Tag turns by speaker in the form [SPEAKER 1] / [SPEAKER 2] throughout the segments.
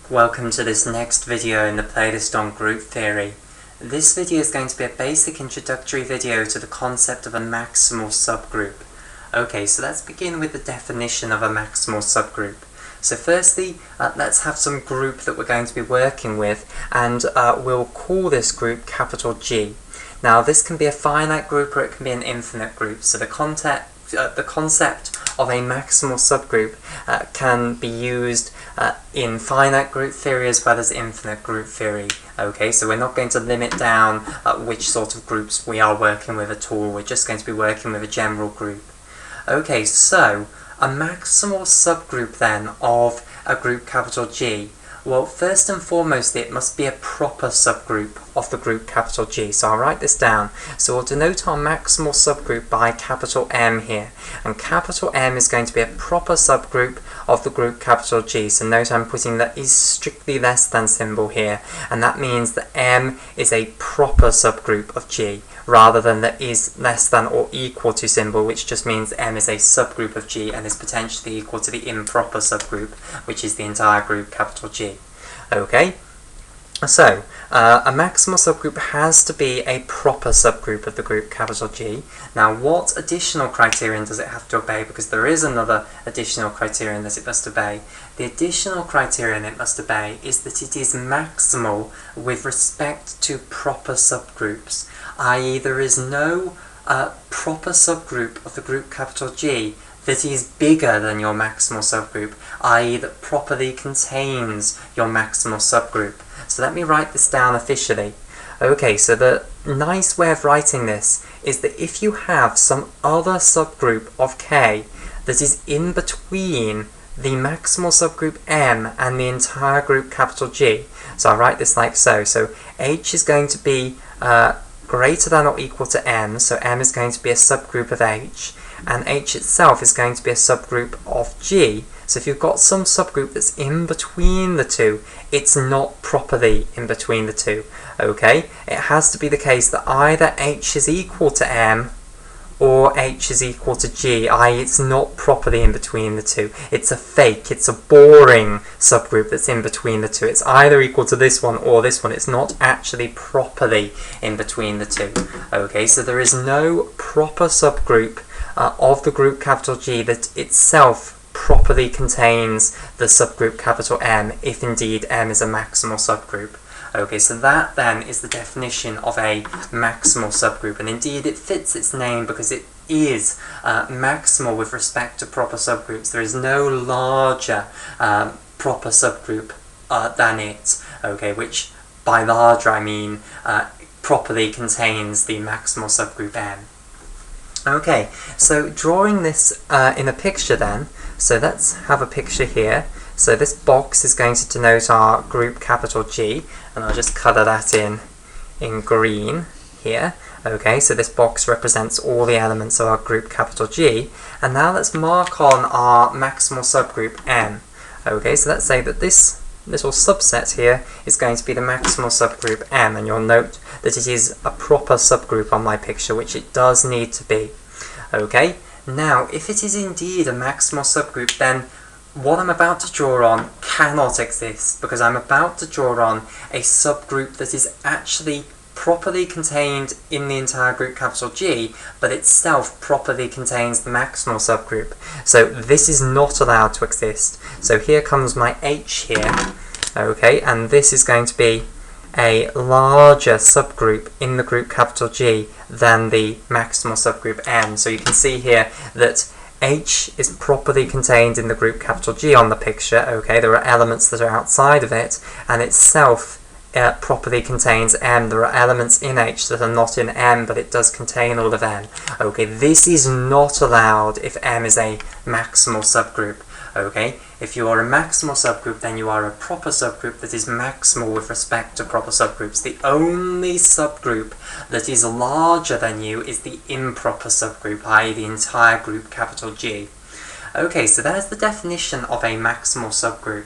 [SPEAKER 1] Welcome to this next video in the playlist on group theory. This video is going to be a basic introductory video to the concept of a maximal subgroup. Okay, so let's begin with the definition of a maximal subgroup. So firstly, let's have some group that we're going to be working with, and we'll call this group capital G. Now this can be a finite group or it can be an infinite group, so the concept of a maximal subgroup can be used in finite group theory as well as infinite group theory. Okay, so we're not going to limit down which sort of groups we are working with at all, we're just going to be working with a general group. Okay, so a maximal subgroup then of a group capital G. Well, first and foremost, it must be a proper subgroup of the group capital G. So I'll write this down. So we'll denote our maximal subgroup by capital M here. And capital M is going to be a proper subgroup of the group capital G. So note I'm putting the is strictly less than symbol here. And that means that M is a proper subgroup of G, rather than the is less than or equal to symbol, which just means M is a subgroup of G and is potentially equal to the improper subgroup, which is the entire group capital G. Okay, so a maximal subgroup has to be a proper subgroup of the group capital G. Now what additional criterion does it have to obey? Because there is another additional criterion that it must obey. The additional criterion it must obey is that it is maximal with respect to proper subgroups, i.e. there is no proper subgroup of the group capital G that is bigger than your maximal subgroup, i.e. that properly contains your maximal subgroup. So let me write this down officially. Okay, so the nice way of writing this is that if you have some other subgroup of K that is in between the maximal subgroup M and the entire group capital G, so I'll write this like so. So H is going to be greater than or equal to M, so M is going to be a subgroup of H, and H itself is going to be a subgroup of G. So if you've got some subgroup that's in between the two, it's not properly in between the two. Okay, it has to be the case that either H is equal to M or H is equal to G, i.e. it's not properly in between the two. It's a fake, it's a boring subgroup that's in between the two. It's either equal to this one or this one. It's not actually properly in between the two. Okay, so there is no proper subgroup of the group capital G that itself properly contains the subgroup capital M, if indeed M is a maximal subgroup. Okay, so that then is the definition of a maximal subgroup, and indeed it fits its name because it is maximal with respect to proper subgroups. There is no larger proper subgroup than it, okay, which by larger I mean properly contains the maximal subgroup M. Okay, so drawing this in a picture then, so let's have a picture here. So this box is going to denote our group capital G, and I'll just colour that in green here. Okay, so this box represents all the elements of our group capital G, and now let's mark on our maximal subgroup M. Okay, so let's say that this little subset here is going to be the maximal subgroup M, and you'll note that it is a proper subgroup on my picture, which it does need to be. Okay, now if it is indeed a maximal subgroup, then what I'm about to draw on cannot exist, because I'm about to draw on a subgroup that is actually properly contained in the entire group capital G, but itself properly contains the maximal subgroup. So this is not allowed to exist. So here comes my H here, okay, and this is going to be a larger subgroup in the group capital G than the maximal subgroup M. So you can see here that H is properly contained in the group capital G on the picture. Okay, there are elements that are outside of it, and itself properly contains M. There are elements in H that are not in M, but it does contain all of M. Okay, this is not allowed if M is a maximal subgroup. Okay, if you are a maximal subgroup, then you are a proper subgroup that is maximal with respect to proper subgroups. The only subgroup that is larger than you is the improper subgroup, i.e. the entire group capital G. Okay, so that is the definition of a maximal subgroup.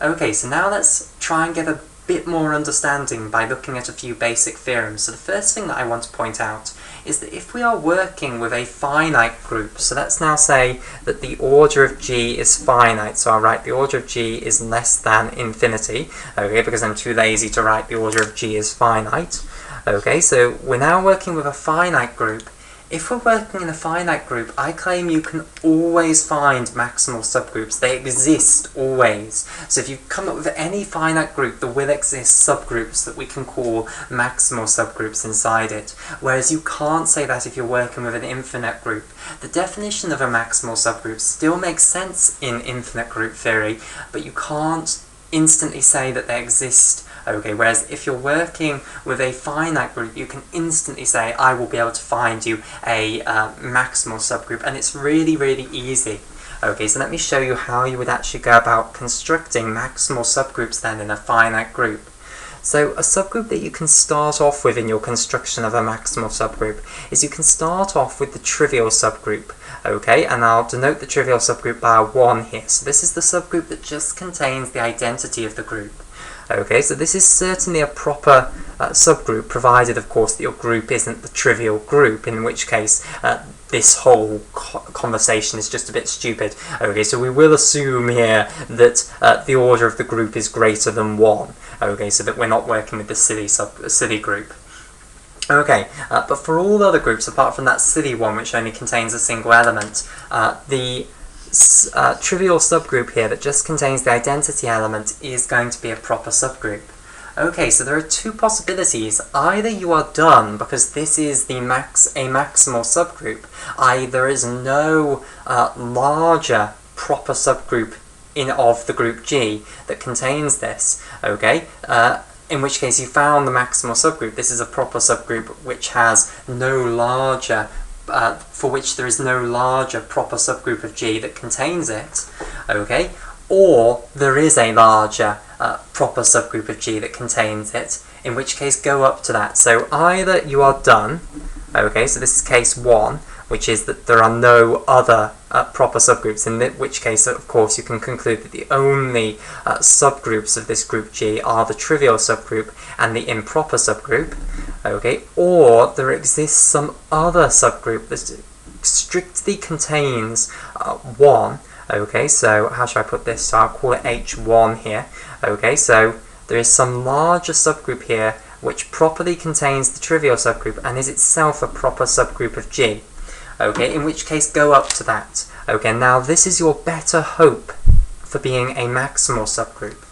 [SPEAKER 1] Okay, so now let's try and get a bit more understanding by looking at a few basic theorems. So the first thing that I want to point out is that if we are working with a finite group, so let's now say that the order of G is finite, so I'll write the order of G is less than infinity, okay, because I'm too lazy to write the order of G is finite. Okay, so we're now working with a finite group. If we're working in a finite group, I claim you can always find maximal subgroups. They exist always. So if you come up with any finite group, there will exist subgroups that we can call maximal subgroups inside it. Whereas you can't say that if you're working with an infinite group. The definition of a maximal subgroup still makes sense in infinite group theory, but you can't instantly say that they exist. Okay, whereas if you're working with a finite group, you can instantly say, I will be able to find you a maximal subgroup, and it's really, really easy. Okay, so let me show you how you would actually go about constructing maximal subgroups then in a finite group. So a subgroup that you can start off with in your construction of a maximal subgroup is you can start off with the trivial subgroup. Okay, and I'll denote the trivial subgroup by a 1 here. So this is the subgroup that just contains the identity of the group. Okay, so this is certainly a proper subgroup, provided of course that your group isn't the trivial group, in which case this whole conversation is just a bit stupid. Okay, so we will assume here that the order of the group is greater than 1. Okay, so that we're not working with the silly group. Okay, but for all other groups, apart from that silly one which only contains a single element, the trivial subgroup here that just contains the identity element is going to be a proper subgroup. Okay, so there are two possibilities. Either you are done because this is a maximal subgroup, i.e. there is no larger proper subgroup of the group G that contains this, okay? In which case you found the maximal subgroup. This is a proper subgroup which has no larger for which there is no larger proper subgroup of G that contains it, okay? Or there is a larger proper subgroup of G that contains it, in which case go up to that. So either you are done, okay, so this is case 1, which is that there are no other proper subgroups, in which case, of course, you can conclude that the only subgroups of this group G are the trivial subgroup and the improper subgroup, okay, or there exists some other subgroup that strictly contains 1, okay, so how should I put this? So I'll call it H1 here, okay, so there is some larger subgroup here which properly contains the trivial subgroup and is itself a proper subgroup of G. Okay, in which case go up to that. Okay, now this is your better hope for being a maximal subgroup.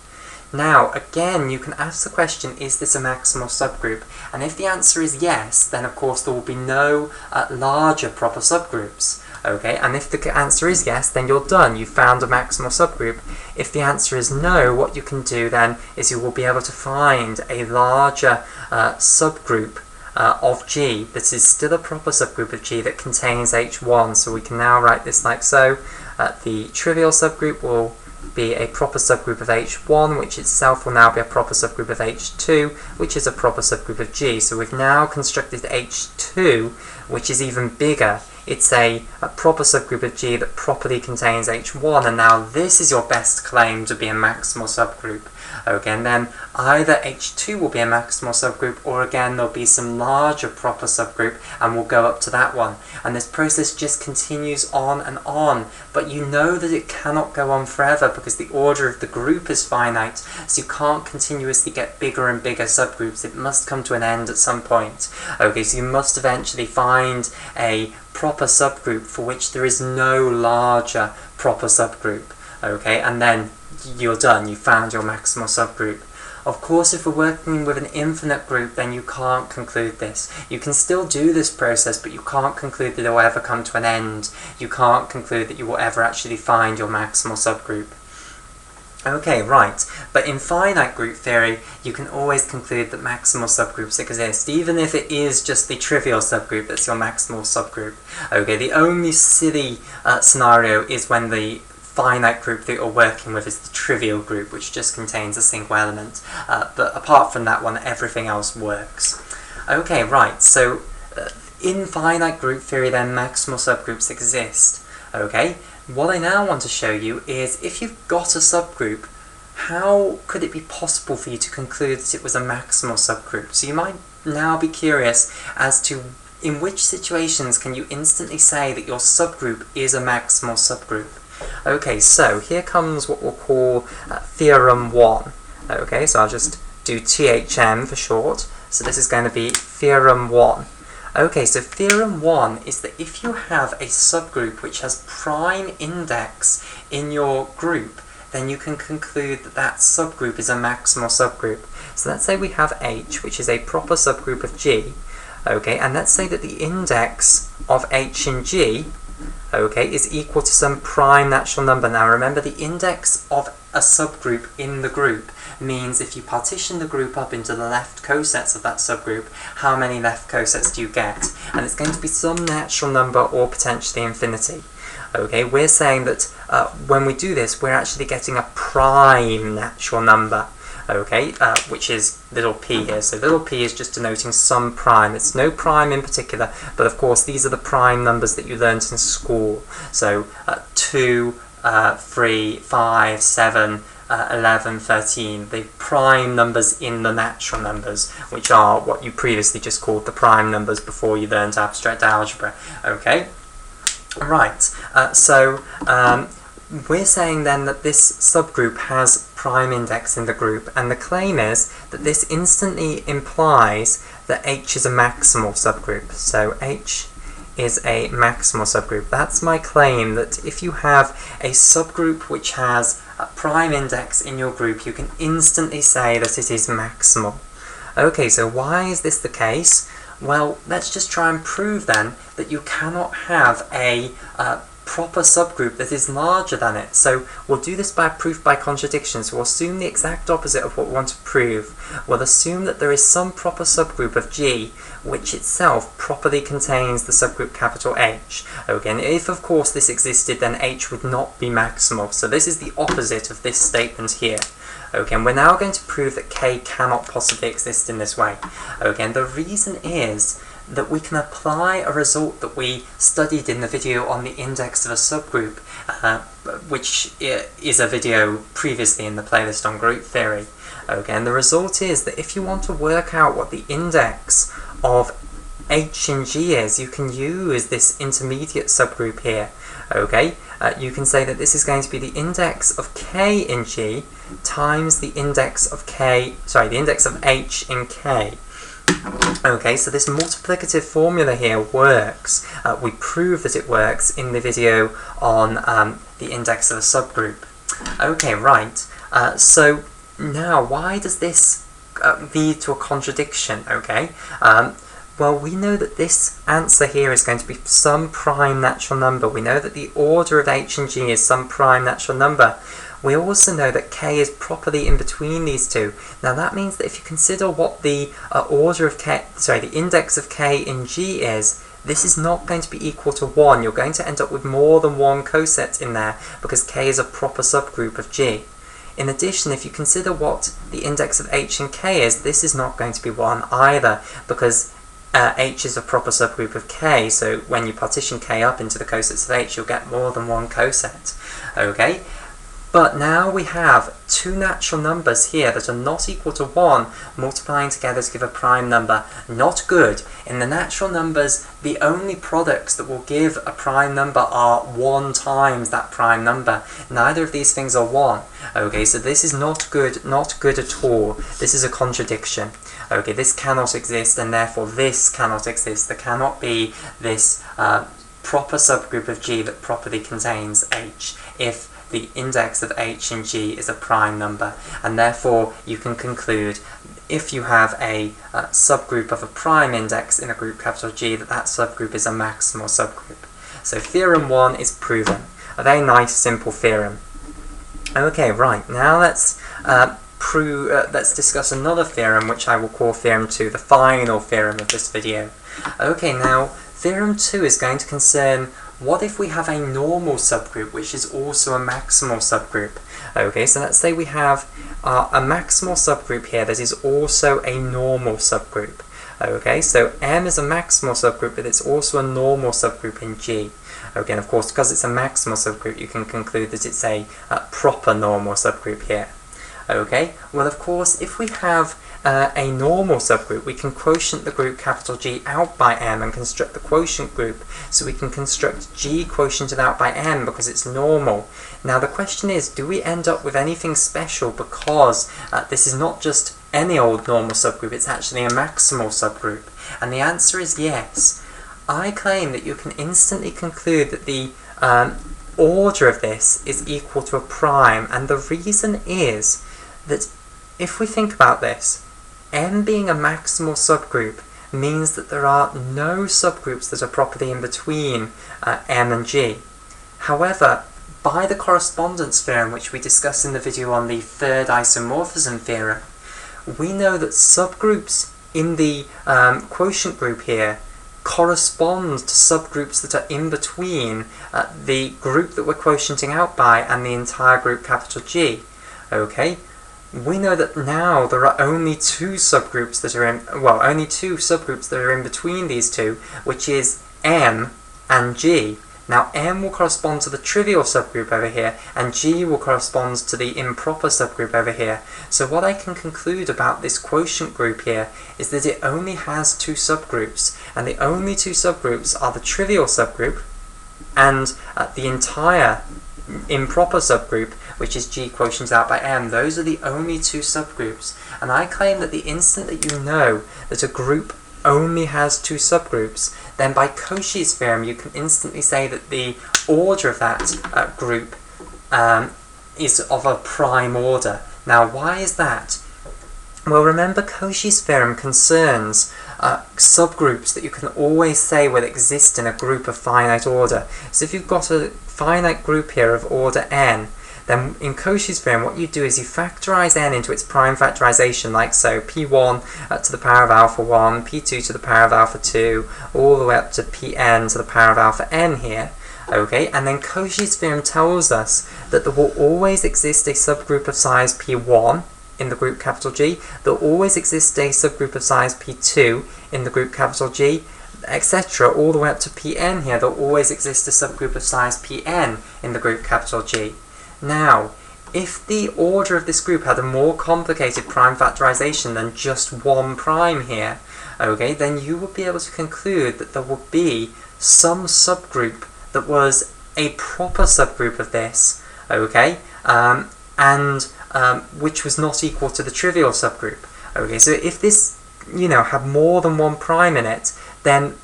[SPEAKER 1] Now, again, you can ask the question, is this a maximal subgroup? And if the answer is yes, then of course there will be no larger proper subgroups. Okay, and if the answer is yes, then you're done. You've found a maximal subgroup. If the answer is no, what you can do then is you will be able to find a larger subgroup of G that is still a proper subgroup of G that contains H1. So we can now write this like so. The trivial subgroup will be a proper subgroup of H1, which itself will now be a proper subgroup of H2, which is a proper subgroup of G. So we've now constructed H2, which is even bigger. It's a proper subgroup of G that properly contains H1, and now this is your best claim to be a maximal subgroup. Okay, and then either H2 will be a maximal subgroup, or again there'll be some larger proper subgroup and we'll go up to that one. And this process just continues on, but you know that it cannot go on forever because the order of the group is finite, so you can't continuously get bigger and bigger subgroups. It must come to an end at some point. Okay, so you must eventually find a proper subgroup for which there is no larger proper subgroup. Okay, and then you're done, you found your maximal subgroup. Of course, if we're working with an infinite group, then you can't conclude this. You can still do this process, but you can't conclude that it will ever come to an end. You can't conclude that you will ever actually find your maximal subgroup. Okay, right, but in finite group theory, you can always conclude that maximal subgroups exist, even if it is just the trivial subgroup that's your maximal subgroup. Okay, the only silly scenario is when the finite group that you're working with is the trivial group, which just contains a single element. But apart from that one, everything else works. Okay, right, so in finite group theory then, maximal subgroups exist. Okay, what I now want to show you is if you've got a subgroup, how could it be possible for you to conclude that it was a maximal subgroup? So you might now be curious as to in which situations can you instantly say that your subgroup is a maximal subgroup. Okay, so here comes what we'll call theorem 1. Okay, so I'll just do THM for short. So this is going to be theorem 1. Okay, so theorem 1 is that if you have a subgroup which has prime index in your group, then you can conclude that that subgroup is a maximal subgroup. So let's say we have H, which is a proper subgroup of G, okay, and let's say that the index of H in G, okay, is equal to some prime natural number. Now remember, the index of a subgroup in the group means if you partition the group up into the left cosets of that subgroup, how many left cosets do you get? And it's going to be some natural number or potentially infinity. Okay, we're saying that when we do this, we're actually getting a prime natural number, okay, which is little p here. So little p is just denoting some prime. It's no prime in particular, but of course these are the prime numbers that you learnt in school. So 2, 3, 5, 7, 11, 13, the prime numbers in the natural numbers, which are what you previously just called the prime numbers before you learned abstract algebra. Okay. Right, so we're saying then that this subgroup has prime index in the group, and the claim is that this instantly implies that H is a maximal subgroup. So H is a maximal subgroup. That's my claim, that if you have a subgroup which has a prime index in your group, you can instantly say that it is maximal. Okay, so why is this the case? Well, let's just try and prove then that you cannot have a proper subgroup that is larger than it. So we'll do this by proof by contradiction. So we'll assume the exact opposite of what we want to prove. We'll assume that there is some proper subgroup of G which itself properly contains the subgroup capital H. Okay, and if of course this existed, then H would not be maximal. So this is the opposite of this statement here. Okay, and we're now going to prove that K cannot possibly exist in this way. Okay, and the reason is that we can apply a result that we studied in the video on the index of a subgroup, which is a video previously in the playlist on group theory. Okay, and the result is that if you want to work out what the index of H in G is, you can use this intermediate subgroup here. Okay, you can say that this is going to be the index of K in G times the index of the index of H in K. Okay, so this multiplicative formula here works. We prove that it works in the video on the index of a subgroup. Okay, right. So now, why does this lead to a contradiction? Okay. Well, we know that this answer here is going to be some prime natural number. We know that the order of H and G is some prime natural number. We also know that K is properly in between these two. Now that means that if you consider what the the index of K in G is, this is not going to be equal to 1. You're going to end up with more than one coset in there because K is a proper subgroup of G. In addition, if you consider what the index of H and K is, this is not going to be 1 either, because H is a proper subgroup of K, so when you partition K up into the cosets of H, you'll get more than one coset. Okay? But now we have two natural numbers here that are not equal to 1 multiplying together to give a prime number. Not good. In the natural numbers, the only products that will give a prime number are 1 times that prime number. Neither of these things are 1. Okay, so this is not good at all. This is a contradiction. Okay, this cannot exist, and therefore this cannot exist. There cannot be this proper subgroup of G that properly contains H if the index of H in G is a prime number, and therefore you can conclude, if you have a subgroup of a prime index in a group capital G, that that subgroup is a maximal subgroup. So theorem 1 is proven. A very nice, simple theorem. Okay, right, now let's discuss another theorem, which I will call theorem 2, the final theorem of this video. Okay, now theorem 2 is going to concern what if we have a normal subgroup which is also a maximal subgroup. Okay, so let's say we have a maximal subgroup here that is also a normal subgroup. Okay, so M is a maximal subgroup, but it's also a normal subgroup in G. Okay, and of course, because it's a maximal subgroup, you can conclude that it's a proper normal subgroup here. Okay, well of course if we have a normal subgroup, we can quotient the group capital G out by M and construct the quotient group. So we can construct G quotiented out by M because it's normal. Now the question is, do we end up with anything special because this is not just any old normal subgroup, it's actually a maximal subgroup? And the answer is yes. I claim that you can instantly conclude that the order of this is equal to a prime, and the reason is that if we think about this, M being a maximal subgroup means that there are no subgroups that are properly in between M and G. However, by the correspondence theorem, which we discussed in the video on the third isomorphism theorem, we know that subgroups in the quotient group here correspond to subgroups that are in between the group that we're quotienting out by and the entire group capital G. Okay? We know that now there are only two subgroups that are in between these two, which is M and G. Now M will correspond to the trivial subgroup over here, and G will correspond to the improper subgroup over here. So what I can conclude about this quotient group here is that it only has two subgroups, and the only two subgroups are the trivial subgroup and the entire improper subgroup, which is G quotients out by M. Those are the only two subgroups, and I claim that the instant that you know that a group only has two subgroups, then by Cauchy's theorem you can instantly say that the order of that group is of a prime order. Now why is that? Well, remember Cauchy's theorem concerns subgroups that you can always say will exist in a group of finite order. So if you've got a finite group here of order n, then in Cauchy's theorem what you do is you factorize n into its prime factorization, like so, p1 to the power of alpha 1, p2 to the power of alpha 2, all the way up to pn to the power of alpha n here. Okay, and then Cauchy's theorem tells us that there will always exist a subgroup of size p1 in the group capital G, there will always exist a subgroup of size p2 in the group capital G, etc. all the way up to pn here. There will always exist a subgroup of size pn in the group capital G. Now, if the order of this group had a more complicated prime factorization than just one prime here, okay, then you would be able to conclude that there would be some subgroup that was a proper subgroup of this, okay, which was not equal to the trivial subgroup. Okay, so if this, had more than one prime in it, then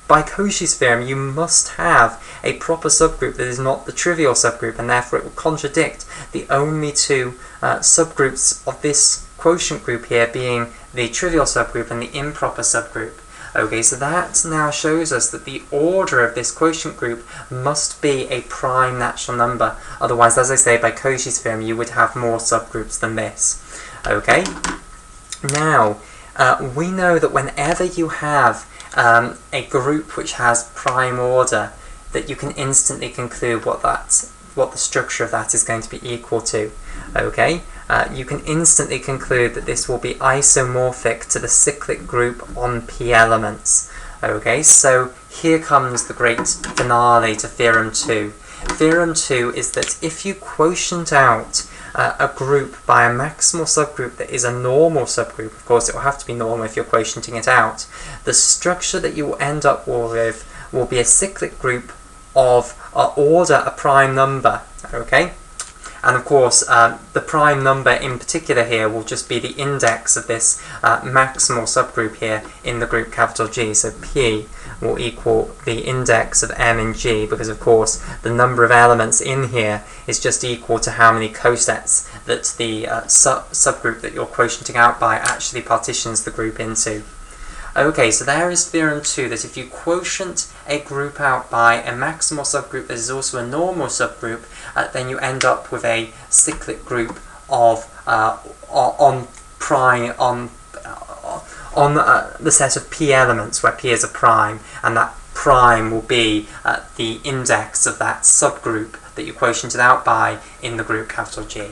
[SPEAKER 1] by Cauchy's theorem you must have a proper subgroup that is not the trivial subgroup, and therefore it will contradict the only two subgroups of this quotient group here being the trivial subgroup and the improper subgroup. Okay, so that now shows us that the order of this quotient group must be a prime natural number. Otherwise, as I say, by Cauchy's theorem you would have more subgroups than this. Okay, now we know that whenever you have a group which has prime order, that you can instantly conclude what the structure of that is going to be equal to. Okay, you can instantly conclude that this will be isomorphic to the cyclic group on P elements. Okay, so here comes the great finale to Theorem 2. Theorem 2 is that if you quotient out a group by a maximal subgroup that is a normal subgroup, of course it will have to be normal if you're quotienting it out, the structure that you will end up with will be a cyclic group of order a prime number. Okay, and of course the prime number in particular here will just be the index of this maximal subgroup here in the group capital G. So P will equal the index of M in G, because of course the number of elements in here is just equal to how many cosets that the subgroup that you're quotienting out by actually partitions the group into. Okay, so there is Theorem 2, that if you quotient a group out by a maximal subgroup that is also a normal subgroup, then you end up with a cyclic group of on the set of P elements where P is a prime, and that prime will be the index of that subgroup that you quotiented out by in the group capital G.